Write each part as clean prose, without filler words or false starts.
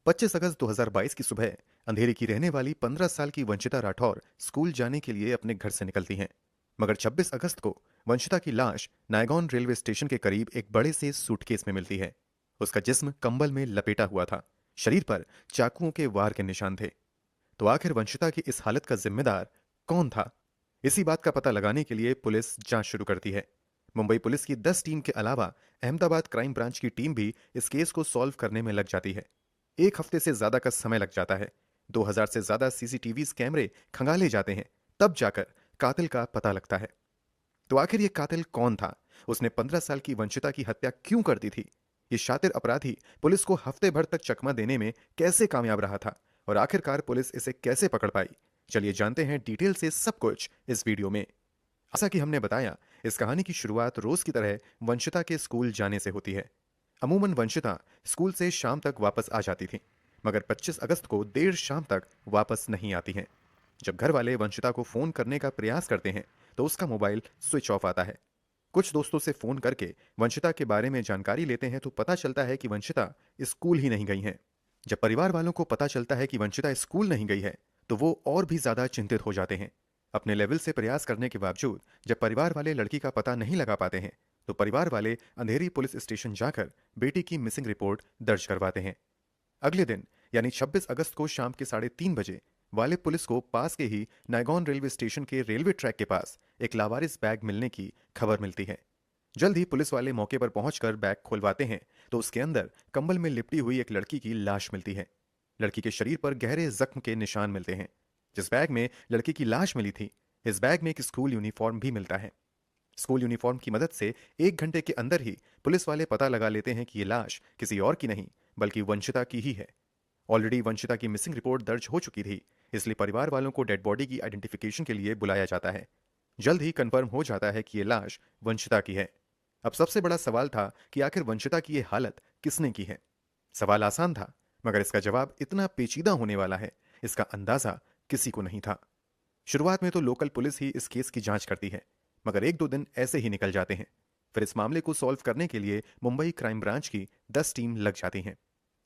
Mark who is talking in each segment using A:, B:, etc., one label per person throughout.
A: 25 अगस्त 2022 की सुबह अंधेरी की रहने वाली 15 साल की वंशिता राठौर स्कूल जाने के लिए अपने घर से निकलती हैं। मगर 26 अगस्त को वंशिता की लाश नायगॉन रेलवे स्टेशन के करीब एक बड़े से सूटकेस में मिलती है। उसका जिस्म कंबल में लपेटा हुआ था। शरीर पर चाकुओं के वार के निशान थे। तो आखिर वंशिता की इस हालत का जिम्मेदार कौन था? इसी बात का पता लगाने के लिए पुलिस जांच शुरू करती है। मुंबई पुलिस की 10 टीम के अलावा अहमदाबाद क्राइम ब्रांच की टीम भी इस केस को सॉल्व करने में लग जाती है। एक हफ्ते से ज्यादा का समय लग जाता है। 2000 से ज्यादा सीसीटीवी कैमरे खंगाले जाते हैं। तब जाकर कातिल का पता लगता है। तो आखिर ये कातिल कौन था? उसने 15 साल की वंशिता की हत्या क्यों कर दी थी? ये शातिर अपराधी पुलिस को हफ्ते भर तक चकमा देने में कैसे कामयाब रहा था? और आखिरकार पुलिस इसे कैसे पकड़ पाई? चलिए जानते हैं डिटेल से सब कुछ इस वीडियो में। जैसा कि हमने बताया, इस कहानी की शुरुआत रोज की तरह वंशिता के स्कूल जाने से होती है। अमूमन वंशिता स्कूल से शाम तक वापस आ जाती थी, मगर 25 अगस्त को देर शाम तक वापस नहीं आती हैं। जब घर वाले वंशिता को फोन करने का प्रयास करते हैं तो उसका मोबाइल स्विच ऑफ आता है। कुछ दोस्तों से फोन करके वंशिता के बारे में जानकारी लेते हैं तो पता चलता है कि वंशिता स्कूल ही नहीं गई हैं। जब परिवार वालों को पता चलता है कि वंशिता स्कूल नहीं गई है तो वो और भी ज्यादा चिंतित हो जाते हैं। अपने लेवल से प्रयास करने के बावजूद जब परिवार वाले लड़की का पता नहीं लगा पाते हैं तो परिवार वाले अंधेरी पुलिस स्टेशन जाकर बेटी की मिसिंग रिपोर्ट दर्ज करवाते हैं। अगले दिन यानी 26 अगस्त को शाम के 3:30 बजे वाले पुलिस को पास के ही नायगॉन रेलवे स्टेशन के रेलवे ट्रैक के पास एक लावारिस बैग मिलने की खबर मिलती है। जल्द ही पुलिस वाले मौके पर पहुंचकर बैग खोलवाते हैं तो उसके अंदर कंबल में लिपटी हुई एक लड़की की लाश मिलती है। लड़की के शरीर पर गहरे जख्म के निशान मिलते हैं। जिस बैग में लड़की की लाश मिली थी, इस बैग में एक स्कूल यूनिफॉर्म भी मिलता है। स्कूल यूनिफॉर्म की मदद से 1 घंटे के अंदर ही पुलिस वाले पता लगा लेते हैं कि ये लाश किसी और की नहीं बल्कि वंशिता की ही है। ऑलरेडी वंशिता की मिसिंग रिपोर्ट दर्ज हो चुकी थी, इसलिए परिवार वालों को डेड बॉडी की आइडेंटिफिकेशन के लिए बुलाया जाता है। जल्द ही कंफर्म हो जाता है कि ये लाश वंशिता की है। अब सबसे बड़ा सवाल था कि आखिर वंशिता की ये हालत किसने की है? सवाल आसान था, मगर इसका जवाब इतना पेचीदा होने वाला है, इसका अंदाजा किसी को नहीं था। शुरुआत में तो लोकल पुलिस ही इस केस की जांच करती है, मगर 1-2 दिन ऐसे ही निकल जाते हैं। फिर इस मामले को सॉल्व करने के लिए मुंबई क्राइम ब्रांच की 10 टीम लग जाती हैं।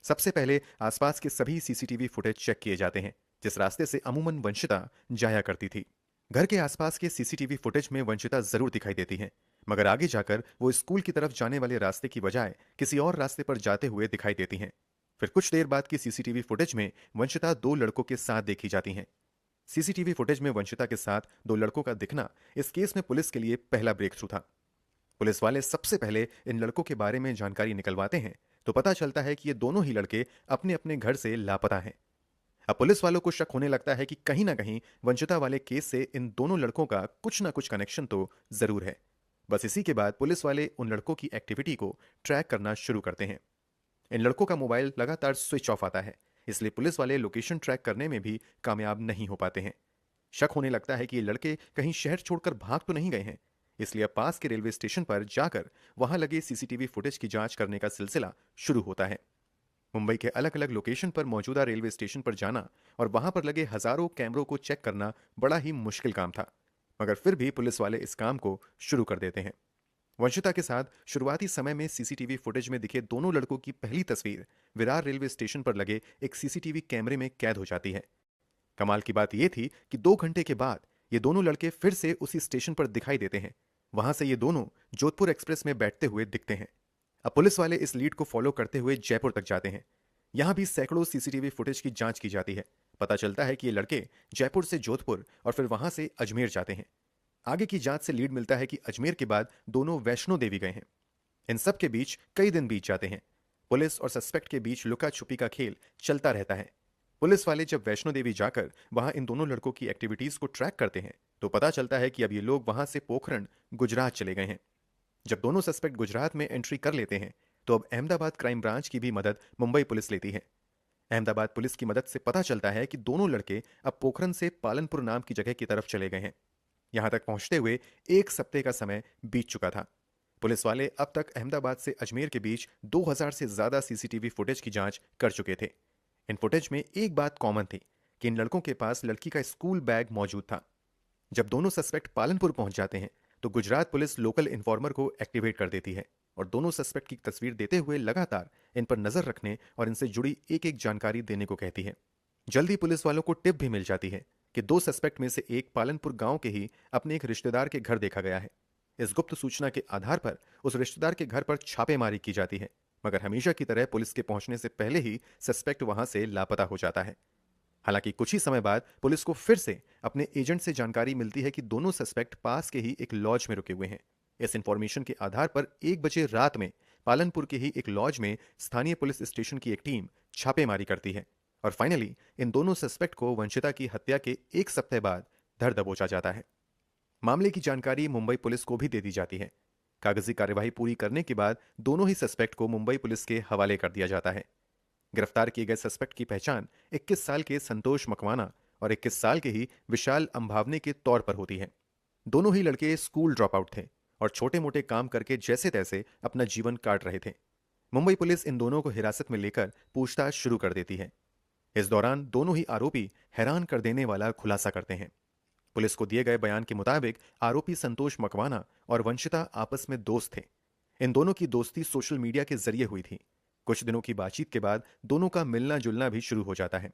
A: सबसे पहले आसपास के सभी सीसीटीवी फुटेज चेक किए जाते हैं, जिस रास्ते से अमूमन वंशिता जाया करती थी। घर के आसपास के सीसीटीवी फुटेज में वंशिता जरूर दिखाई देती हैं, मगर आगे जाकर वो स्कूल की तरफ जाने वाले रास्ते की बजाय किसी और रास्ते पर जाते हुए दिखाई देती हैं। फिर कुछ देर बाद की सीसीटीवी फुटेज में वंशिता 2 लड़कों के साथ देखी जाती हैं। सीसीटीवी फुटेज में वंशिता के साथ 2 लड़कों का दिखना इस केस में पुलिस के लिए पहला ब्रेक थ्रू था। पुलिस वाले सबसे पहले इन लड़कों के बारे में जानकारी निकलवाते हैं तो पता चलता है कि ये दोनों ही लड़के अपने अपने घर से लापता हैं। अब पुलिस वालों को शक होने लगता है कि कहीं ना कहीं वंशिता वाले केस से इन दोनों लड़कों का कुछ ना कुछ कनेक्शन तो जरूर है। बस इसी के बाद पुलिस वाले उन लड़कों की एक्टिविटी को ट्रैक करना शुरू करते हैं। इन लड़कों का मोबाइल लगातार स्विच ऑफ आता है, इसलिए पुलिस वाले लोकेशन ट्रैक करने में भी कामयाब नहीं हो पाते हैं। शक होने लगता है कि ये लड़के कहीं शहर छोड़कर भाग तो नहीं गए हैं, इसलिए अब पास के रेलवे स्टेशन पर जाकर वहां लगे सीसीटीवी फुटेज की जांच करने का सिलसिला शुरू होता है। मुंबई के अलग अलग लोकेशन पर मौजूदा रेलवे स्टेशन पर जाना और वहां पर लगे हजारों कैमरों को चेक करना बड़ा ही मुश्किल काम था, मगर फिर भी पुलिस वाले इस काम को शुरू कर देते हैं। वंशिता के साथ शुरुआती समय में सीसीटीवी फुटेज में दिखे दोनों लड़कों की पहली तस्वीर विरार रेलवे स्टेशन पर लगे एक सीसीटीवी कैमरे में कैद हो जाती है। कमाल की बात यह थी कि 2 घंटे के बाद ये दोनों लड़के फिर से उसी स्टेशन पर दिखाई देते हैं। वहां से ये दोनों जोधपुर एक्सप्रेस में बैठते हुए दिखते हैं। अब पुलिस वाले इस लीड को फॉलो करते हुए जयपुर तक जाते हैं। यहां भी सैकड़ों सीसीटीवी फुटेज की जांच की जाती है। पता चलता है कि ये लड़के जयपुर से जोधपुर और फिर वहां से अजमेर जाते हैं। आगे की जांच से लीड मिलता है कि अजमेर के बाद दोनों वैष्णो देवी गए हैं। इन सब के बीच कई दिन बीत जाते हैं। पुलिस और सस्पेक्ट के बीच लुका छुपी का खेल चलता रहता है। पुलिस वाले जब वैष्णो देवी जाकर वहां इन दोनों लड़कों की एक्टिविटीज को ट्रैक करते हैं तो पता चलता है कि अब ये लोग वहां से पोखरण गुजरात चले गए हैं। जब दोनों सस्पेक्ट गुजरात में एंट्री कर लेते हैं तो अब अहमदाबाद क्राइम ब्रांच की भी मदद मुंबई पुलिस लेती है। अहमदाबाद पुलिस की मदद से पता चलता है कि दोनों लड़के अब पोखरण से पालनपुर नाम की जगह की तरफ चले गए हैं। यहां तक पहुंचते हुए 1 सप्ताह का समय बीत चुका था। पुलिस वाले अब तक अहमदाबाद से अजमेर के बीच 2000 से ज्यादा सीसीटीवी फुटेज की जांच कर चुके थे। इन फुटेज में एक बात कॉमन थी कि इन लड़कों के पास लड़की का स्कूल बैग मौजूद था। जब दोनों सस्पेक्ट पालनपुर पहुंच जाते हैं तो गुजरात पुलिस लोकल इन्फॉर्मर को एक्टिवेट कर देती है और दोनों सस्पेक्ट की तस्वीर देते हुए लगातार इन पर नजर रखने और इनसे जुड़ी एक एक जानकारी देने को कहती है। जल्दी पुलिस वालों को टिप भी मिल जाती है कि दो सस्पेक्ट में से एक पालनपुर गांव के ही अपने एक रिश्तेदार के घर देखा गया है। इस गुप्त सूचना के आधार पर उस रिश्तेदार के घर पर छापेमारी की जाती है, मगर हमेशा की तरह पुलिस के पहुंचने से पहले ही सस्पेक्ट वहां से लापता हो जाता है। हालांकि कुछ ही समय बाद पुलिस को फिर से अपने एजेंट से जानकारी मिलती है कि दोनों सस्पेक्ट पास के ही एक लॉज में रुके हुए हैं। इस इंफॉर्मेशन के आधार पर 1 बजे रात में पालनपुर के ही एक लॉज में स्थानीय पुलिस स्टेशन की एक टीम छापेमारी करती है और फाइनली इन दोनों सस्पेक्ट को वंशिता की हत्या के 1 सप्ताह बाद धर दबोचा जाता है। मामले की जानकारी मुंबई पुलिस को भी दे दी जाती है। कागजी कार्यवाही पूरी करने के बाद दोनों ही सस्पेक्ट को मुंबई पुलिस के हवाले कर दिया जाता है। गिरफ्तार किए गए सस्पेक्ट की पहचान 21 साल के संतोष मकवाना और 21 साल के ही विशाल अंभावने के तौर पर होती है। दोनों ही लड़के स्कूल ड्रॉप आउट थे और छोटे मोटे काम करके जैसे तैसे अपना जीवन काट रहे थे। मुंबई पुलिस इन दोनों को हिरासत में लेकर पूछताछ शुरू कर देती है। इस दौरान दोनों ही आरोपी हैरान कर देने वाला खुलासा करते हैं। पुलिस को दिए गए बयान के मुताबिक आरोपी संतोष मकवाना और वंशिता आपस में दोस्त थे। इन दोनों की दोस्ती सोशल मीडिया के जरिए हुई थी। कुछ दिनों की बातचीत के बाद दोनों का मिलना जुलना भी शुरू हो जाता है।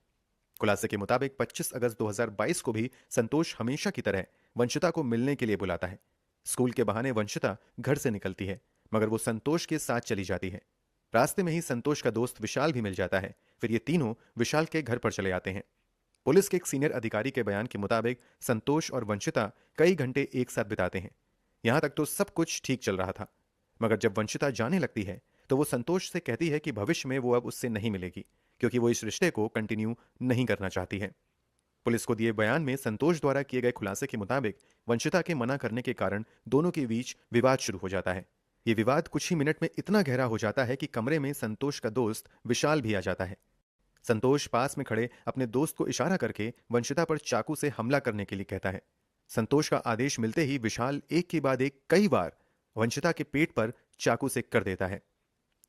A: खुलासे के मुताबिक 25 अगस्त 2022 को भी संतोष हमेशा की तरह वंशिता को मिलने के लिए बुलाता है। स्कूल के बहाने वंशिता घर से निकलती है, मगर वो संतोष के साथ चली जाती है। रास्ते में ही संतोष का दोस्त विशाल भी मिल जाता है। फिर ये तीनों विशाल के घर पर चले आते हैं। पुलिस के एक सीनियर अधिकारी के बयान के मुताबिक संतोष और वंशिता कई घंटे एक साथ बिताते हैं। यहां तक तो सब कुछ ठीक चल रहा था, मगर जब वंशिता जाने लगती है तो वो संतोष से कहती है कि भविष्य में वो अब उससे नहीं मिलेगी, क्योंकि वो इस रिश्ते को कंटिन्यू नहीं करना चाहती है। पुलिस को दिए बयान में संतोष द्वारा किए गए खुलासे के मुताबिक वंशिता के मना करने के कारण दोनों के बीच विवाद शुरू हो जाता है। ये विवाद कुछ ही मिनट में इतना गहरा हो जाता है कि कमरे में संतोष का दोस्त विशाल भी आ जाता है। संतोष पास में खड़े अपने दोस्त को इशारा करके वंशिता पर चाकू से हमला करने के लिए कहता है। संतोष का आदेश मिलते ही विशाल एक के बाद एक कई बार वंशिता के पेट पर चाकू से कर देता है।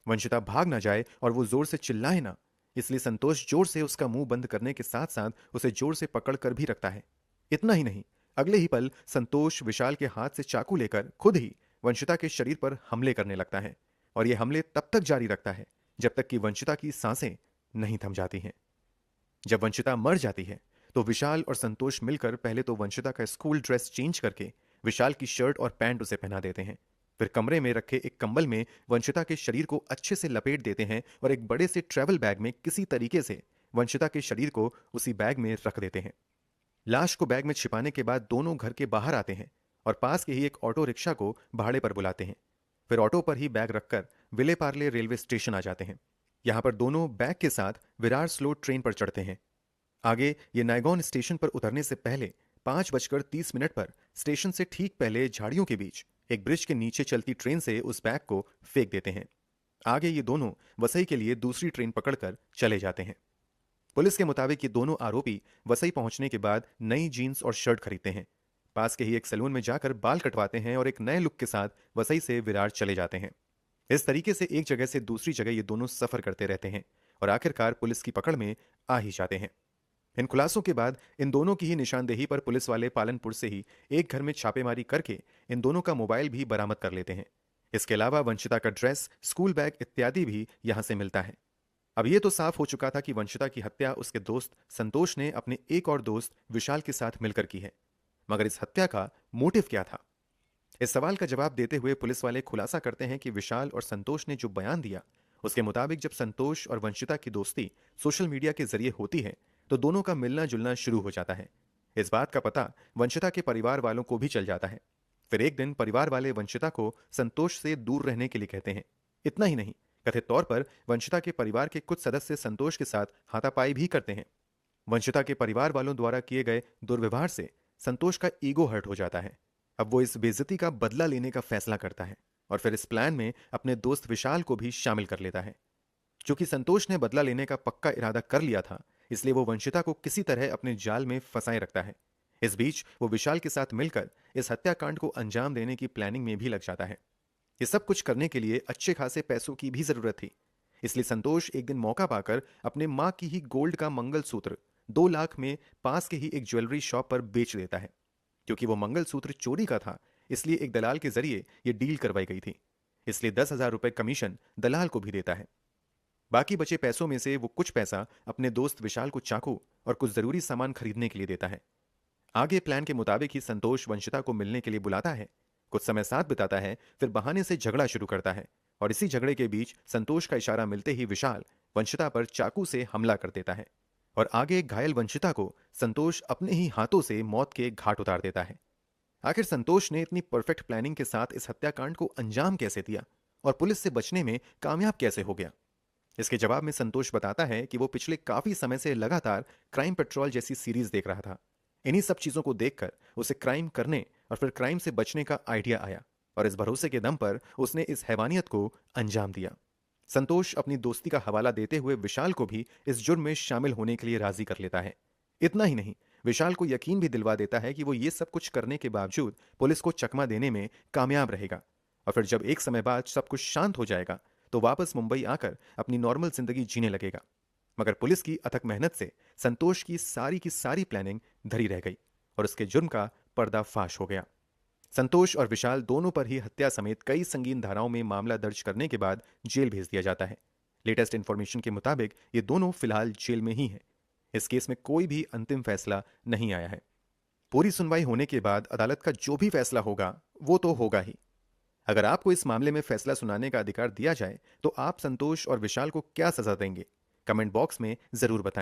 A: वंशिता भाग ना जाए और वो जोर से चिल्लाए ना, इसलिए संतोष जोर से उसका मुंह बंद करने के साथ साथ उसे जोर से पकड़ कर भी रखता है। इतना ही नहीं, अगले ही पल संतोष विशाल के हाथ से चाकू लेकर खुद ही वंशिता के शरीर पर हमले करने लगता है और ये हमले तब तक जारी रखता है जब तक कि वंशिता की सांसें नहीं थम जाती हैं। जब वंशिता मर जाती है तो विशाल और संतोष मिलकर पहले तो वंशिता का स्कूल ड्रेस चेंज करके विशाल की शर्ट और पैंट उसे पहना देते हैं। फिर कमरे में रखे एक कंबल में वंशिता के शरीर को अच्छे से लपेट देते हैं और एक बड़े से ट्रैवल बैग में किसी तरीके से वंशिता के शरीर को उसी बैग में रख देते हैं। लाश को बैग में छिपाने के बाद दोनों घर के बाहर आते हैं और पास के ही एक ऑटो रिक्शा को भाड़े पर बुलाते हैं। फिर ऑटो पर ही बैग रखकर विले पार्ले रेलवे स्टेशन आ जाते हैं। यहां पर दोनों बैग के साथ विरार स्लो ट्रेन पर चढ़ते हैं। आगे ये नायगॉन स्टेशन पर उतरने से पहले 5:30 पर स्टेशन से ठीक पहले झाड़ियों के बीच एक ब्रिज के नीचे चलती ट्रेन से उस बैग को फेंक देते हैं। आगे ये दोनों वसई के लिए दूसरी ट्रेन पकड़कर चले जाते हैं। पुलिस के मुताबिक ये दोनों आरोपी वसई पहुंचने के बाद नई जीन्स और शर्ट खरीदते हैं। पास के ही एक सैलून में जाकर बाल कटवाते हैं और एक नए लुक के साथ वसई से विरार चले जाते हैं। इस तरीके से एक जगह से दूसरी जगह ये दोनों सफर करते रहते हैं और आखिरकार पुलिस की पकड़ में आ ही जाते हैं। इन खुलासों के बाद इन दोनों की ही निशानदेही पर पुलिस वाले पालनपुर से ही एक घर में छापेमारी करके इन दोनों का मोबाइल भी बरामद कर लेते हैं। इसके अलावा वंशिता का ड्रेस, स्कूल बैग इत्यादि भी यहां से मिलता है। अब यह तो साफ हो चुका था कि वंशिता की हत्या उसके दोस्त संतोष ने अपने एक और दोस्त विशाल के साथ मिलकर की है, मगर इस हत्या का मोटिव क्या था? इस सवाल का जवाब देते हुए पुलिस वाले खुलासा करते हैं कि विशाल और संतोष ने जो बयान दिया उसके मुताबिक जब संतोष और वंशिता की दोस्ती सोशल मीडिया के जरिए होती है तो दोनों का मिलना जुलना शुरू हो जाता है। इस बात का पता वंशिता के परिवार वालों को भी चल जाता है। फिर एक दिन परिवार वाले वंशिता को संतोष से दूर रहने के लिए कहते हैं। इतना ही नहीं, कथित तौर पर वंशिता के परिवार के कुछ सदस्य संतोष के साथ हाथापाई भी करते हैं। वंशिता के परिवार वालों द्वारा किए गए दुर्व्यवहार से संतोष का ईगो हर्ट हो जाता है। अब वो इस बेइज्जती का बदला लेने का फैसला करता है और फिर इस प्लान में अपने दोस्त विशाल को भी शामिल कर लेता है। चूंकि संतोष ने बदला लेने का पक्का इरादा कर लिया था, इसलिए वो वंशिता को किसी तरह अपने जाल में फंसाए रखता है। इस बीच वो विशाल के साथ मिलकर इस हत्याकांड को अंजाम देने की प्लानिंग में भी लग जाता है। ये सब कुछ करने के लिए अच्छे खासे पैसों की भी जरूरत थी, इसलिए संतोष एक दिन मौका पाकर अपने मां की ही गोल्ड का मंगलसूत्र 2 लाख में पास के ही एक ज्वेलरी शॉप पर बेच देता है। क्योंकि वो मंगलसूत्र चोरी का था, इसलिए एक दलाल के जरिए यह डील करवाई गई थी, इसलिए 10,000 रुपए कमीशन दलाल को भी देता है। बाकी बचे पैसों में से वो कुछ पैसा अपने दोस्त विशाल को चाकू और कुछ जरूरी सामान खरीदने के लिए देता है। आगे प्लान के मुताबिक ही संतोष वंशिता को मिलने के लिए बुलाता है, कुछ समय साथ बिताता है, फिर बहाने से झगड़ा शुरू करता है। और इसी झगड़े के बीच संतोष का इशारा मिलते ही विशाल वंशिता पर चाकू से हमला कर देता है और आगे घायल वंशिता को संतोष अपने ही हाथों से मौत के घाट उतार देता है। आखिर संतोष ने इतनी परफेक्ट प्लानिंग के साथ इस हत्याकांड को अंजाम कैसे दिया और पुलिस से बचने में कामयाब कैसे हो गया? इसके जवाब में संतोष बताता है कि वो पिछले काफी समय से लगातार क्राइम पेट्रोल जैसी सीरीज देख रहा था। इन्हीं सब चीजों को देखकर उसे क्राइम करने और फिर क्राइम से बचने का आइडिया आया और इस भरोसे के दम पर उसने इस हैवानियत को अंजाम दिया। संतोष अपनी दोस्ती का हवाला देते हुए विशाल को भी इस जुर्म में शामिल होने के लिए राजी कर लेता है। इतना ही नहीं, विशाल को यकीन भी दिलवा देता है कि वो ये सब कुछ करने के बावजूद पुलिस को चकमा देने में कामयाब रहेगा और फिर जब एक समय बाद सब कुछ शांत हो जाएगा तो वापस मुंबई आकर अपनी नॉर्मल जिंदगी जीने लगेगा। मगर पुलिस की अथक मेहनत से संतोष की सारी प्लानिंग धरी रह गई और उसके जुर्म का पर्दाफाश हो गया। संतोष और विशाल दोनों पर ही हत्या समेत कई संगीन धाराओं में मामला दर्ज करने के बाद जेल भेज दिया जाता है। लेटेस्ट इंफॉर्मेशन के मुताबिक ये दोनों फिलहाल जेल में ही हैं। इस केस में कोई भी अंतिम फैसला नहीं आया है। पूरी सुनवाई होने के बाद अदालत का जो भी फैसला होगा वो तो होगा ही। अगर आपको इस मामले में फैसला सुनाने का अधिकार दिया जाए तो आप संतोष और विशाल को क्या सजा देंगे? कमेंट बॉक्स में जरूर बताएं।